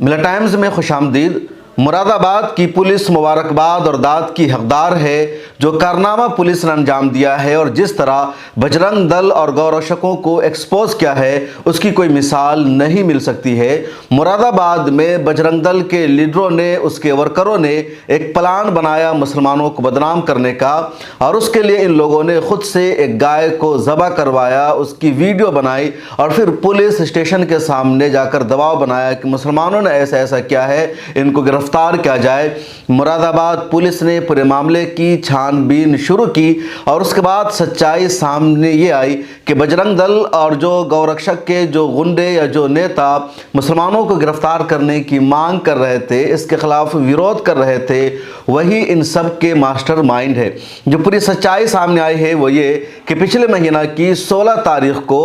मिला टाइम्स में खुशामदीद। मुरादाबाद की पुलिस मुबारकबाद और दाद की हकदार है। जो कारनामा पुलिस ने अंजाम दिया है और जिस तरह बजरंग दल और गौरक्षकों को एक्सपोज किया है, उसकी कोई मिसाल नहीं मिल सकती है। मुरादाबाद में बजरंग दल के लीडरों ने, उसके वर्करों ने एक प्लान बनाया मुसलमानों को बदनाम करने का, और उसके लिए इन लोगों ने खुद से एक गाय को ज़बह करवाया, उसकी वीडियो बनाई और फिर पुलिस स्टेशन के सामने जाकर दबाव बनाया कि मुसलमानों ने ऐसा ऐसा किया है, इनको गिरफ्तार किया जाए। मुरादाबाद पुलिस ने पूरे मामले की छानबीन शुरू की और उसके बाद सच्चाई सामने ये आई कि बजरंग दल और जो गौरक्षक के जो गुंडे या जो नेता मुसलमानों को गिरफ्तार करने की मांग कर रहे थे, इसके खिलाफ विरोध कर रहे थे, वही इन सब के मास्टरमाइंड है। जो पूरी सच्चाई सामने आई है वो ये कि पिछले महीना की 16 तारीख को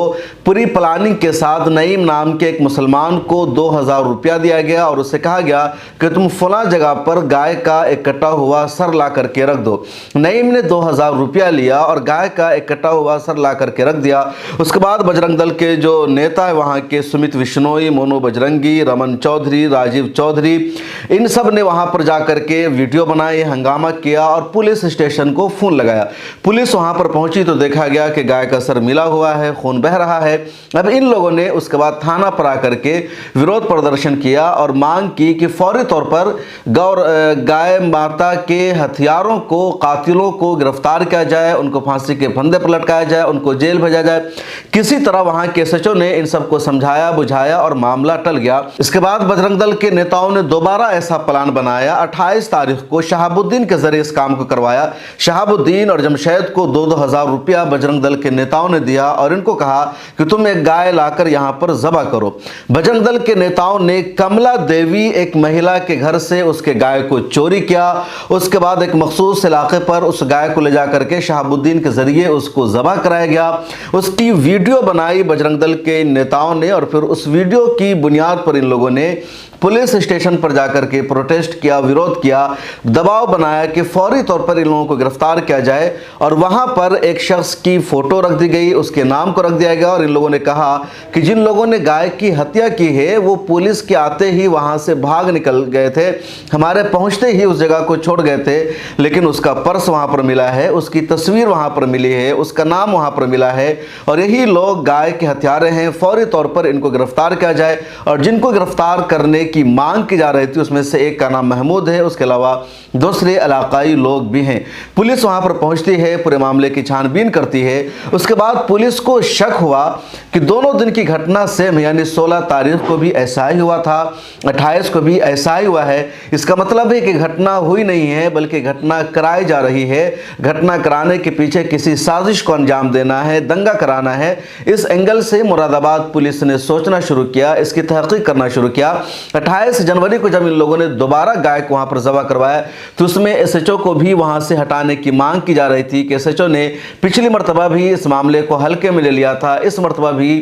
पूरी प्लानिंग के साथ नईम नाम के एक मुसलमान को 2000 रुपया दिया गया और उससे कहा गया कि तुम फला जगह पर गाय का एक कटा हुआ सर ला करके रख दो। नईम ने 2000 रुपया लिया और गाय का एक कटा हुआ सर ला करके रख दिया। उसके बाद बजरंग दल के जो नेता है वहाँ के, सुमित विश्नोई, मोनू बजरंगी, रमन चौधरी, राजीव चौधरी, इन सब ने वहाँ पर जा करके वीडियो बनाई, हंगामा किया और पुलिस स्टेशन को फ़ोन लगाया। पुलिस वहाँ पर पहुँची तो देखा गया कि गाय का सर मिला हुआ है, खून बह रहा है। अब इन लोगों ने उसके बाद थाना पर आकर के विरोध प्रदर्शन किया और मांग की कि फौरी तौर पर गाय माता के हथियारों को, कातिलों को गिरफ्तार किया जाए, उनको फांसी के फंदे पर लटकाया जाए, उनको जेल भेजा जाए। किसी तरह वहां के एसएचओ ने इन सबको समझाया बुझाया और मामला टल गया। इसके बाद बजरंग दल के नेताओं ने दोबारा ऐसा प्लान बनाया। 28 तारीख को शहाबुद्दीन के जरिए इस काम को करवाया। शहाबुद्दीन और जमशेद को 2-2 हजार रुपया बजरंग दल के नेताओं ने दिया और इनको कहा कि तुम एक गाय लाकर यहां पर ज़बह करो। बजरंग दल के नेताओं ने कमला देवी एक महिला के घर से उसके गाय को चोरी किया। उसके बाद एक मखसूस इलाके पर उस गाय को ले जाकर के शहाबुद्दीन के जरिए उसको ज़बह कराया गया। उसकी वीडियो बनाई बजरंग दल के नेताओं ने और फिर उस वीडियो की बुनियाद पर इन लोगों ने पुलिस स्टेशन पर जाकर के प्रोटेस्ट किया, विरोध किया, दबाव बनाया कि फौरी तौर पर इन लोगों को गिरफ्तार किया जाए। और वहां पर एक शख्स की फोटो रख दी गई, उसके नाम को रख दिया गया और इन लोगों ने कहा कि जिन लोगों ने गाय की हत्या की है वो पुलिस के आते ही वहां से भाग निकल गए थे, हमारे पहुंचते ही उस जगह को छोड़ गए थे, लेकिन उसका पर्स वहां पर मिला है, उसकी तस्वीर वहां पर मिली है, उसका नाम वहां पर मिला है और यही लोग गाय के हत्यारे हैं। फौरी तौर पर इनको गिरफ्तार किया जाए। और जिनको गिरफ्तार करने की मांग की जा रही थी उसमें से एक का नाम महमूद है, उसके अलावा दूसरे इलाकाई लोग भी हैं। पुलिस वहां पर पहुंचती है, पूरे मामले की छानबीन करती है। उसके बाद पुलिस को शक हुआ कि दोनों दिन की घटना सेम, यानी 16 तारीख को भी ऐसा ही हुआ था, 28 को भी ऐसा ही हुआ है। इसका मतलब है कि घटना हुई नहीं है बल्कि घटना कराई जा रही है। घटना कराने के पीछे किसी साजिश को अंजाम देना है, दंगा कराना है। इस एंगल से मुरादाबाद पुलिस ने सोचना शुरू किया, इसकी तहकीक करना शुरू किया। 28 जनवरी को जब इन लोगों ने दोबारा गाय को वहां पर ज़बह करवाया तो उसमें एसएचओ को भी वहां से हटाने की मांग की जा रही थी कि एसएचओ ने पिछली मर्तबा भी इस मामले को हल्के में ले लिया था, इस मर्तबा भी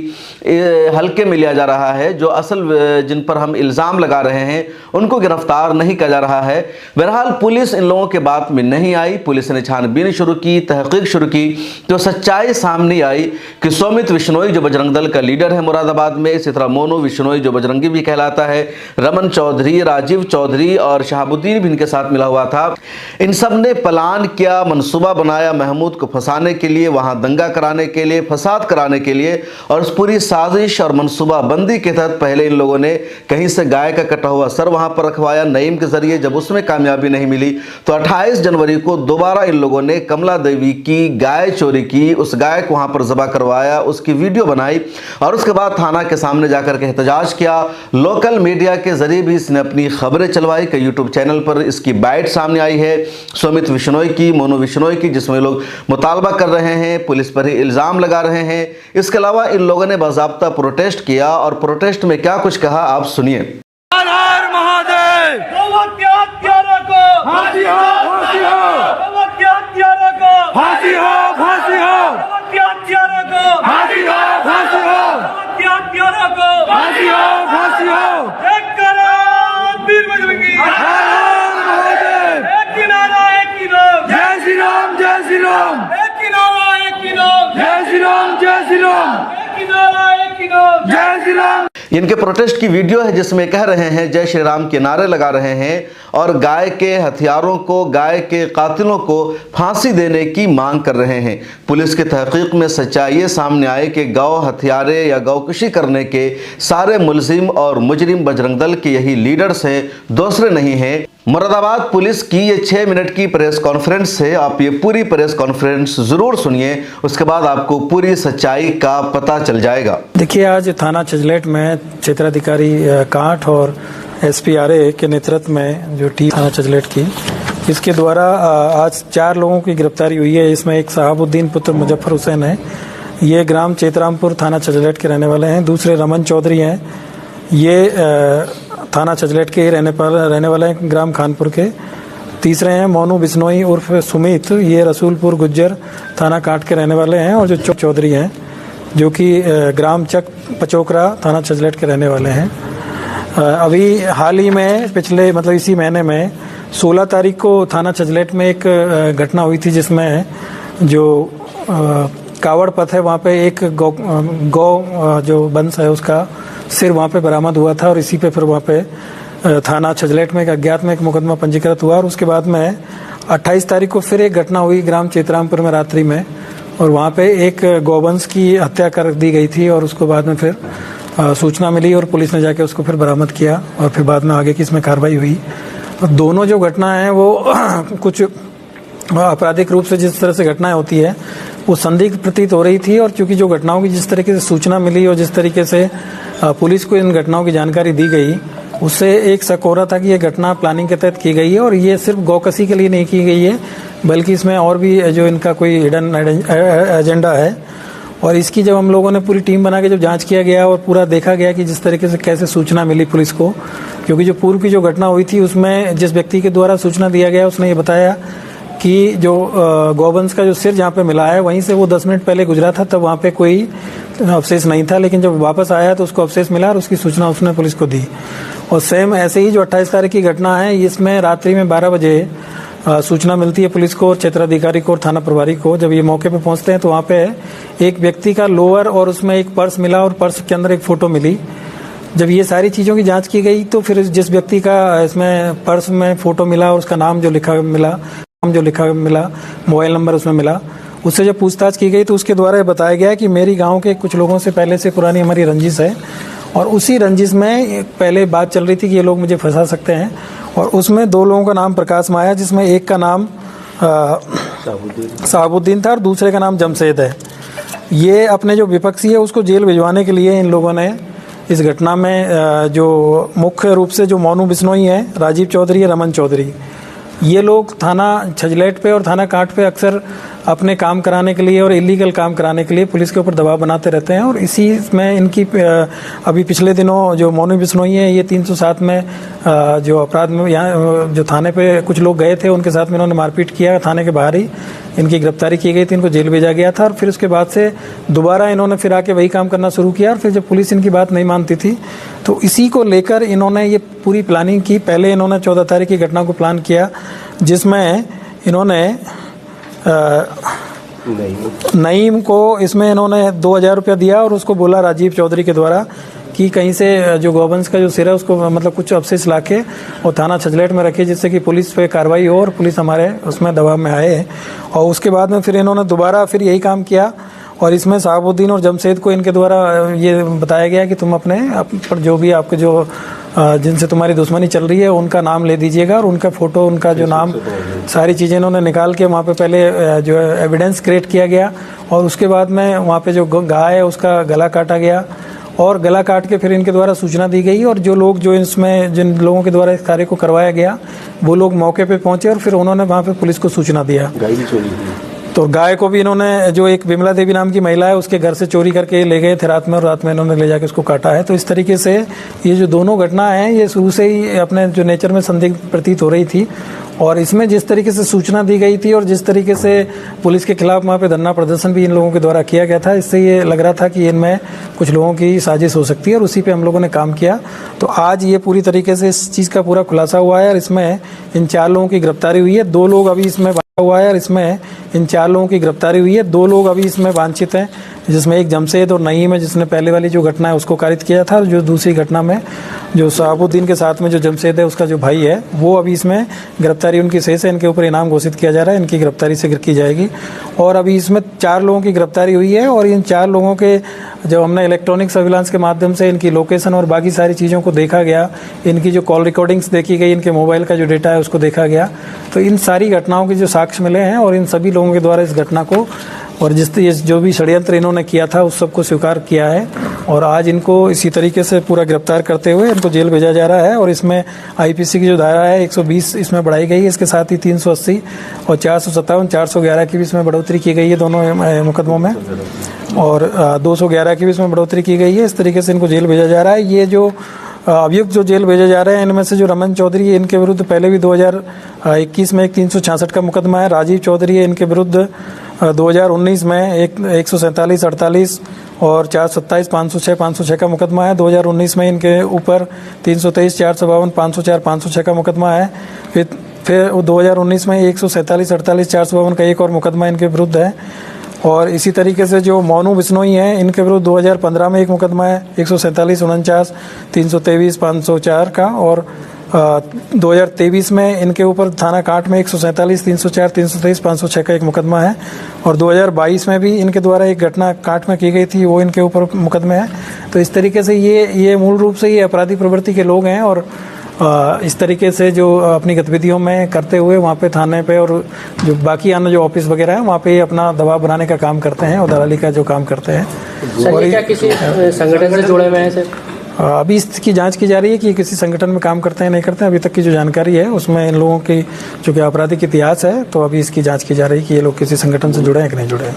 हल्के में लिया जा रहा है। जो असल जिन पर हम इल्ज़ाम लगा रहे हैं उनको गिरफ्तार नहीं किया जा रहा है। बहरहाल पुलिस इन लोगों के बात में नहीं आई। पुलिस ने छानबीन शुरू की, तहकीक शुरू की तो सच्चाई सामने आई कि सुमित विश्नोई जो बजरंग दल का लीडर है मुरादाबाद में, इसी तरह मोनू विश्नोई जो बजरंगी भी कहलाता है, रमन चौधरी, राजीव चौधरी और शहाबुद्दीन भी इनके साथ मिला हुआ था। इन सब ने प्लान किया, मंसूबा बनाया महमूद को फंसाने के लिए, वहां दंगा कराने के लिए, फसाद कराने के लिए। और उस पूरी साजिश और मंसूबा बंदी के तहत पहले इन लोगों ने कहीं से गाय का कटा हुआ सर वहां पर रखवाया नईम के जरिए। जब उसमें कामयाबी नहीं मिली तो 28 जनवरी को दोबारा इन लोगों ने कमला देवी की गाय चोरी की, उस गाय को वहां पर ज़बह करवाया, उसकी वीडियो बनाई और उसके बाद थाना के सामने जाकर के एहतजाज किया। लोकल मीडिया के जरिए भी इसने अपनी खबरें चलवाई कि यूट्यूब चैनल पर इसकी बाइट सामने आई है सुमित विश्नोई की, मोनू विश्नोई की, जिसमें लोग मुतालबा कर रहे हैं, पुलिस पर ही इल्ज़ाम लगा रहे हैं। इसके अलावा इन लोगों ने बाज़ाब्ता प्रोटेस्ट किया और प्रोटेस्ट में क्या कुछ कहा आप सुनिए। हर हर महादेव। हत्यारों को फांसी हो, फांसी हो। हत्यारों को फांसी हो, फांसी हो। हत्यारों को फांसी हो, फांसी हो। हत्यारों को फांसी हो, फांसी हो। एक करो वीर बजरंगी। हर हर महादेव। एक ही नारा, एक ही नाम। जय श्री राम, जय श्री राम। एक ही नारा, एक ही नाम। जय श्री राम, जय श्री राम। एक ही नारा, एक ही नाम। जय श्री राम। इनके प्रोटेस्ट की वीडियो है जिसमें कह रहे हैं जय श्री राम के नारे लगा रहे हैं और गाय के हथियारों को, गाय के कातिलों को फांसी देने की मांग कर रहे हैं। पुलिस की तहकीक में सच्चाई ये सामने आए कि गौ हथियारे या गौकशी करने के सारे मुलजिम और मुजरिम बजरंग दल के यही लीडर्स हैं, दूसरे नहीं हैं। मुरादाबाद पुलिस की ये 6 मिनट की प्रेस कॉन्फ्रेंस है। आप ये पूरी प्रेस कॉन्फ्रेंस जरूर सुनिए, उसके बाद आपको पूरी सच्चाई का पता चल जाएगा। देखिए, आज थाना छजलेट में क्षेत्राधिकारी काठ और SPRA के नेतृत्व में जो टीम थाना छजलेट की, इसके द्वारा आज 4 लोगों की गिरफ्तारी हुई है। इसमें एक साहबुद्दीन पुत्र मुजफ्फर हुसैन है, ये ग्राम चेतरामपुर थाना छजलेट के रहने वाले हैं। दूसरे रमन चौधरी हैं, ये थाना छजलेट के रहने वाले हैं, ग्राम खानपुर के। तीसरे हैं मोनू बिश्नोई उर्फ सुमित, ये रसूलपुर गुज्जर थाना काट के रहने वाले हैं। और जो चौधरी हैं जो कि ग्राम चक पचोकरा थाना छजलेट के रहने वाले हैं। अभी हाल ही में पिछले मतलब इसी महीने में 16 तारीख को थाना छजलेट में एक घटना हुई थी जिसमें जो कावड़ पथ है वहाँ पे एक गौ जो वंश है उसका सिर वहाँ पे बरामद हुआ था और इसी पे फिर वहाँ पे थाना छजलेट में एक अज्ञात में एक मुकदमा पंजीकृत हुआ। और उसके बाद में 28 तारीख को फिर एक घटना हुई ग्राम चेतरामपुर में रात्रि में, और वहाँ पे एक गौवंश की हत्या कर दी गई थी। और उसको बाद में फिर सूचना मिली और पुलिस ने जाके उसको फिर बरामद किया और फिर बाद में आगे की इसमें कार्रवाई हुई। और दोनों जो घटनाएं हैं वो कुछ आपराधिक रूप से जिस तरह से घटनाएं होती है वो संदिग्ध प्रतीत हो रही थी। और चूंकि जो घटनाओं की जिस तरीके से सूचना मिली और जिस तरीके से पुलिस को इन घटनाओं की जानकारी दी गई, उससे एक शक हो रहा था कि ये घटना प्लानिंग के तहत की गई है और ये सिर्फ गौकसी के लिए नहीं की गई है, बल्कि इसमें और भी जो इनका कोई हिडन एजेंडा है। और इसकी जब हम लोगों ने पूरी टीम बना के जब जांच किया गया और पूरा देखा गया कि जिस तरीके से कैसे सूचना मिली पुलिस को, क्योंकि जो पूर्व की जो घटना हुई थी उसमें जिस व्यक्ति के द्वारा सूचना दिया गया उसने ये बताया कि जो गौवंश का जो सिर जहाँ पे मिला है वहीं से वो 10 मिनट पहले गुजरा था, तब वहाँ पे कोई अवशेष नहीं था। लेकिन जब वापस आया तो उसको अवशेष मिला और उसकी सूचना उसने पुलिस को दी। और सेम ऐसे ही जो 28 तारीख की घटना है, इसमें रात्रि में 12 बजे सूचना मिलती है पुलिस को और क्षेत्राधिकारी को और थाना प्रभारी को। जब ये मौके पे पहुंचते हैं तो वहाँ पे एक व्यक्ति का लोअर और उसमें एक पर्स मिला और पर्स के अंदर एक फोटो मिली। जब ये सारी चीज़ों की जांच की गई तो फिर जिस व्यक्ति का इसमें पर्स में फोटो मिला और उसका नाम जो लिखा मिला, मोबाइल नंबर उसमें मिला, उससे जब पूछताछ की गई तो उसके द्वारा बताया गया कि मेरी गांव के कुछ लोगों से पहले से पुरानी हमारी रंजिश है और उसी रंजिश में पहले बात चल रही थी कि ये लोग मुझे फंसा सकते हैं। और उसमें 2 लोगों का नाम प्रकाश में आया, जिसमें एक का नाम साहबुद्दीन था और दूसरे का नाम जमशेद है। ये अपने जो विपक्षी है उसको जेल भिजवाने के लिए इन लोगों ने इस घटना में जो मुख्य रूप से जो मोनू बिश्नोई है, राजीव चौधरी है, रमन चौधरी, ये लोग थाना छजलेट पे और थाना काट पे अक्सर अपने काम कराने के लिए और इलीगल काम कराने के लिए पुलिस के ऊपर दबाव बनाते रहते हैं। और इसी में इनकी अभी पिछले दिनों जो मोनू बिश्नोई है ये 307 में जो अपराध में यहाँ जो थाने पे कुछ लोग गए थे उनके साथ में इन्होंने मारपीट किया, थाने के बाहर ही इनकी गिरफ्तारी की गई थी, इनको जेल भेजा गया था। और फिर उसके बाद से दोबारा इन्होंने फिर आके वही काम करना शुरू किया। और फिर जब पुलिस इनकी बात नहीं मानती थी तो इसी को लेकर इन्होंने ये पूरी प्लानिंग की। पहले इन्होंने 14 तारीख की घटना को प्लान किया जिसमें इन्होंने नईम को इसमें इन्होंने 2000 रुपया दिया और उसको बोला राजीव चौधरी के द्वारा कि कहीं से जो गौवंश का जो सिर है उसको मतलब कुछ अवशेष लाके और थाना छजलेट में रखे जिससे कि पुलिस पे कार्रवाई हो और पुलिस हमारे उसमें दबाव में आए। और उसके बाद में फिर इन्होंने दोबारा फिर यही काम किया और इसमें साहबुद्दीन और जमशेद को इनके द्वारा ये बताया गया कि तुम अपने पर जो भी आपके जो जिनसे तुम्हारी दुश्मनी चल रही है उनका नाम ले दीजिएगा और उनका फ़ोटो, उनका जो नाम, सारी चीज़ें इन्होंने निकाल के वहाँ पे पहले जो है एविडेंस क्रिएट किया गया। और उसके बाद में वहाँ पे जो गाय है उसका गला काटा गया और गला काट के फिर इनके द्वारा सूचना दी गई। और जो लोग जो इसमें जिन लोगों के द्वारा इस कार्य को करवाया गया वो लोग मौके पे पहुंचे और फिर उन्होंने वहाँ पे पुलिस को सूचना दिया। गाय भी चोरी हुई, तो गाय को भी इन्होंने जो एक विमला देवी नाम की महिला है उसके घर से चोरी करके ले गए थे रात में और रात में इन्होंने ले जाके उसको काटा है। तो इस तरीके से ये जो दोनों घटना हैं ये शुरू से ही अपने जो नेचर में संदिग्ध प्रतीत हो रही थी। और इसमें जिस तरीके से सूचना दी गई थी और जिस तरीके से पुलिस के खिलाफ वहाँ पे धरना प्रदर्शन भी इन लोगों के द्वारा किया गया था, इससे ये लग रहा था कि इनमें कुछ लोगों की साजिश हो सकती है और उसी पे हम लोगों ने काम किया। तो आज ये पूरी तरीके से इस चीज़ का पूरा खुलासा हुआ है और इसमें इन 4 लोगों की गिरफ्तारी हुई है। 2 लोग अभी इसमें हुआ है और इसमें इन 4 लोगों की गिरफ्तारी हुई है। 2 लोग अभी इसमें वांछित हैं जिसमें एक जमशेद और नईम है, जिसने पहले वाली जो घटना है उसको कारित किया था, और जो दूसरी घटना में जो शहाबुद्दीन के साथ में जो जमशेद है उसका जो भाई है वो अभी इसमें गिरफ्तारी उनकी शेष है। इनके ऊपर इनाम घोषित किया जा रहा है, इनकी गिरफ्तारी से की जाएगी। और अभी इसमें 4 लोगों की गिरफ्तारी हुई है, और इन 4 लोगों के जब हमने इलेक्ट्रॉनिक सर्विलांस के माध्यम से इनकी लोकेशन और बाकी सारी चीज़ों को देखा गया, इनकी जो कॉल रिकॉर्डिंग्स देखी गई, इनके मोबाइल का जो डेटा है उसको देखा गया, तो इन सारी घटनाओं के जो साक्ष्य मिले हैं और इन सभी लोगों के द्वारा इस घटना को और जो भी षड्यंत्र इन्होंने किया था उस सबको स्वीकार किया है। और आज इनको इसी तरीके से पूरा गिरफ्तार करते हुए इनको जेल भेजा जा रहा है। और इसमें आईपीसी की जो धारा है 120 इसमें बढ़ाई गई है, इसके साथ ही 380 और 457 411 की भी इसमें बढ़ोतरी की गई है दोनों मुकदमों में, और 211 की भी इसमें बढ़ोतरी की गई है। इस तरीके से इनको जेल भेजा जा रहा है। ये जो अभियुक्त जो जेल भेजे जा रहे हैं इनमें से जो रमन चौधरी है इनके विरुद्ध पहले भी 2021 में एक 366 का मुकदमा है। राजीव चौधरी है इनके विरुद्ध 2019 में एक 147 48 और 427 506 506 का मुकदमा है। 2019 में इनके ऊपर 323 452 504 506 का मुकदमा है। फिर 2019 में 147 48 452 का एक और मुकदमा इनके विरुद्ध है। और इसी तरीके से जो मोनू बिश्नोई हैं इनके विरुद्ध 2015 में एक मुकदमा है 147 49 323 504 का, और 2023 में इनके ऊपर थाना काट में 147 304 323 506 का एक मुकदमा है। और 2022 में भी इनके द्वारा एक घटना काट में की गई थी, वो इनके ऊपर मुकदमे हैं। तो इस तरीके से ये मूल रूप से ये अपराधी प्रवृत्ति के लोग हैं, और इस तरीके से जो अपनी गतिविधियों में करते हुए वहाँ पे थाने पे और जो बाकी अन्य जो ऑफिस वगैरह है वहाँ पे ये अपना दबाव बनाने का काम करते हैं और दलाली का जो काम करते हैं। सर, ये क्या किसी संगठन से जुड़े हुए हैं सर? अभी इसकी जांच की जा रही है कि किसी संगठन में काम करते हैं नहीं करते हैं। अभी तक की जो जानकारी है उसमें इन लोगों की जो कि आपराधिक इतिहास है, तो अभी इसकी जांच की जा रही है कि ये लोग किसी संगठन से जुड़े हैं कि नहीं जुड़े हैं।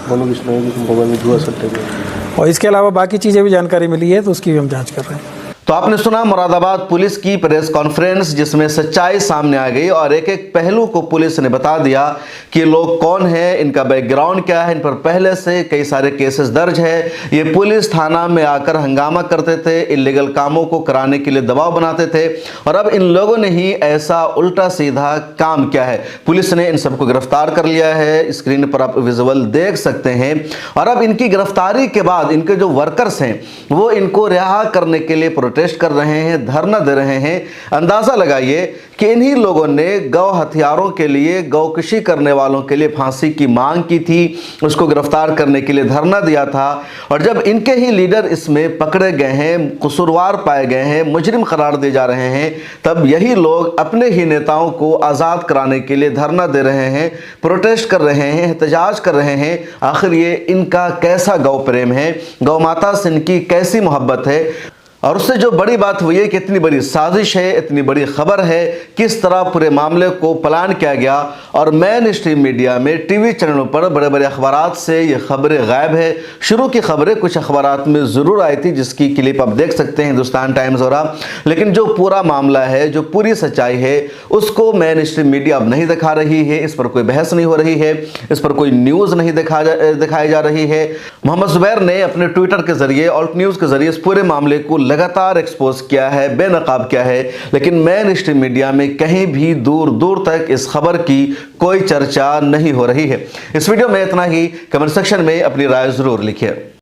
और इसके अलावा बाकी चीज़ें भी जानकारी मिली है तो उसकी भी हम जाँच कर रहे हैं। तो आपने सुना मुरादाबाद पुलिस की प्रेस कॉन्फ्रेंस, जिसमें सच्चाई सामने आ गई और एक एक पहलू को पुलिस ने बता दिया कि लोग कौन है, इनका बैकग्राउंड क्या है, इन पर पहले से कई सारे केसेस दर्ज है, ये पुलिस थाना में आकर हंगामा करते थे, इलीगल कामों को कराने के लिए दबाव बनाते थे, और अब इन लोगों ने ही ऐसा उल्टा सीधा काम किया है। पुलिस ने इन सबको गिरफ्तार कर लिया है, स्क्रीन पर आप विजुअल देख सकते हैं। और अब इनकी गिरफ्तारी के बाद इनके जो वर्कर्स हैं वो इनको रिहा करने के लिए प्रोटेस्ट कर रहे हैं, धरना दे रहे हैं। अंदाजा लगाइए कि इन्हीं लोगों ने गौ हथियारों के लिए, गौकशी करने वालों के लिए फांसी की मांग की थी, उसको गिरफ्तार करने के लिए धरना दिया था। और जब इनके ही लीडर इसमें पकड़े गए हैं, कसूरवार पाए गए हैं, मुजरिम करार दिए जा रहे हैं, तब यही लोग अपने ही नेताओं को आज़ाद कराने के लिए धरना दे रहे हैं, प्रोटेस्ट कर रहे हैं, एहतजाज कर रहे हैं। आखिर ये इनका कैसा गौ प्रेम है, गौ माता से इनकी कैसी मोहब्बत है। और उससे जो बड़ी बात हुई है कि इतनी बड़ी साजिश है, इतनी बड़ी खबर है, किस तरह पूरे मामले को प्लान किया गया। और मेन स्ट्रीम मीडिया में टीवी चैनलों पर बड़े बड़े अखबारात से ये खबरें गायब है। शुरू की खबरें कुछ अखबारात में ज़रूर आई थी, जिसकी क्लिप आप देख सकते हैं, हिंदुस्तान टाइम्स वगैरह, लेकिन जो पूरा मामला है, जो पूरी सच्चाई है, उसको मेन स्ट्रीम मीडिया अब नहीं दिखा रही है। इस पर कोई बहस नहीं हो रही है, इस पर कोई न्यूज़ नहीं दिखाई जा रही है। मोहम्मद जुबैर ने अपने ट्विटर के जरिए, ऑल्ट न्यूज़ के जरिए इस पूरे मामले को लगातार एक्सपोज किया है, बेनकाब किया है, लेकिन मेन स्ट्रीम मीडिया में कहीं भी दूर दूर तक इस खबर की कोई चर्चा नहीं हो रही है। इस वीडियो में इतना ही। कमेंट सेक्शन में अपनी राय जरूर लिखिए।